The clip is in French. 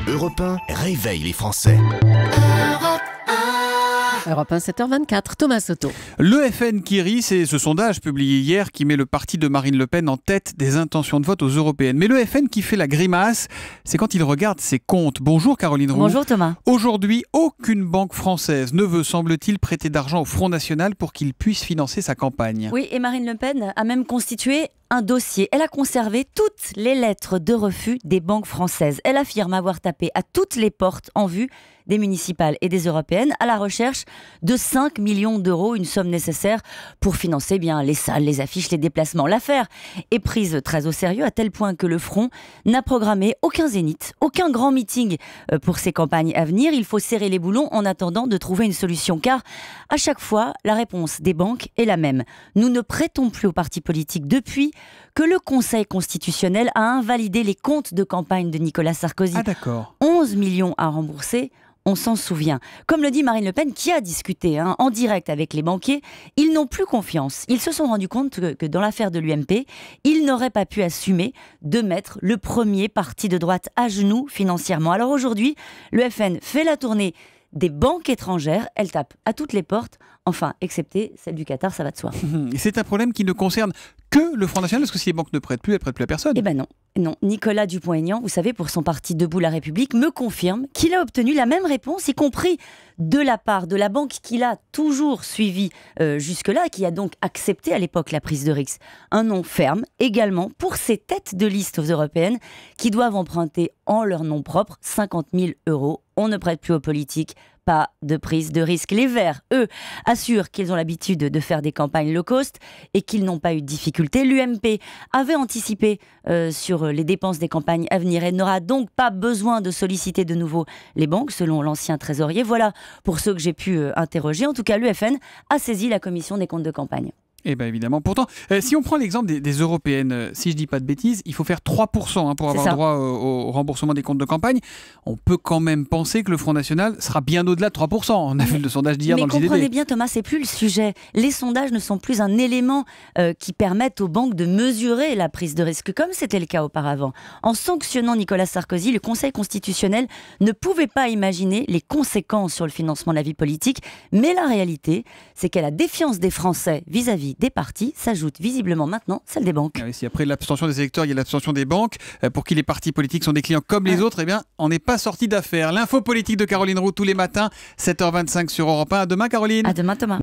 Europe 1 réveille les Français. Europe 1, 7h24, Thomas Soto. Le FN qui rit, c'est ce sondage publié hier qui met le parti de Marine Le Pen en tête des intentions de vote aux européennes. Mais le FN qui fait la grimace, c'est quand il regarde ses comptes. Bonjour Caroline Roux. Bonjour Thomas. Aujourd'hui, aucune banque française ne veut, semble-t-il, prêter d'argent au Front National pour qu'il puisse financer sa campagne. Oui, et Marine Le Pen a même constitué un dossier. Elle a conservé toutes les lettres de refus des banques françaises. Elle affirme avoir tapé à toutes les portes en vue des municipales et des européennes à la recherche de 5 millions d'euros, une somme nécessaire pour financer les salles, les affiches, les déplacements. L'affaire est prise très au sérieux à tel point que le Front n'a programmé aucun zénith, aucun grand meeting pour ses campagnes à venir. Il faut serrer les boulons en attendant de trouver une solution car à chaque fois, la réponse des banques est la même. Nous ne prêtons plus aux partis politiques depuis que le Conseil constitutionnel a invalidé les comptes de campagne de Nicolas Sarkozy. Ah d'accord. 11 millions à rembourser. On s'en souvient. Comme le dit Marine Le Pen, qui a discuté en direct avec les banquiers, ils n'ont plus confiance. Ils se sont rendus compte que dans l'affaire de l'UMP, ils n'auraient pas pu assumer de mettre le premier parti de droite à genoux financièrement. Alors aujourd'hui, le FN fait la tournée des banques étrangères. Elle tape à toutes les portes, enfin, excepté celle du Qatar, ça va de soi. Et c'est un problème qui ne concerne que le Front National, parce que si les banques ne prêtent plus, elles ne prêtent plus à personne. Eh ben non. Non, Nicolas Dupont-Aignan, vous savez, pour son parti Debout la République, me confirme qu'il a obtenu la même réponse, y compris de la part de la banque qu'il a toujours suivie jusque-là, qui a donc accepté à l'époque la prise de risque. Un nom ferme également pour ces têtes de liste aux européennes qui doivent emprunter en leur nom propre 50 000 euros. On ne prête plus aux politiques, pas de prise de risque. Les Verts, eux, assurent qu'ils ont l'habitude de faire des campagnes low cost et qu'ils n'ont pas eu de difficulté. L'UMP avait anticipé sur les dépenses des campagnes à venir et n'aura donc pas besoin de solliciter de nouveau les banques, selon l'ancien trésorier. Voilà pour ceux que j'ai pu interroger. En tout cas, l'UFN a saisi la commission des comptes de campagne. Eh bien évidemment. Pourtant, si on prend l'exemple des européennes, si je ne dis pas de bêtises, il faut faire 3% pour avoir droit au remboursement des comptes de campagne. On peut quand même penser que le Front National sera bien au-delà de 3%. On a vu le sondage d'hier dans le JDD. Mais comprenez bien Thomas, c'est plus le sujet. Les sondages ne sont plus un élément qui permettent aux banques de mesurer la prise de risque, comme c'était le cas auparavant. En sanctionnant Nicolas Sarkozy, le Conseil constitutionnel ne pouvait pas imaginer les conséquences sur le financement de la vie politique. Mais la réalité, c'est qu'à la défiance des Français vis-à-vis des partis s'ajoute visiblement maintenant celle des banques. Ah oui, si après l'abstention des électeurs, il y a l'abstention des banques, pour qui les partis politiques sont des clients comme les autres, eh bien, on n'est pas sorti d'affaire. L'info politique de Caroline Roux tous les matins, 7h25 sur Europe 1. À demain, Caroline. À demain, Thomas.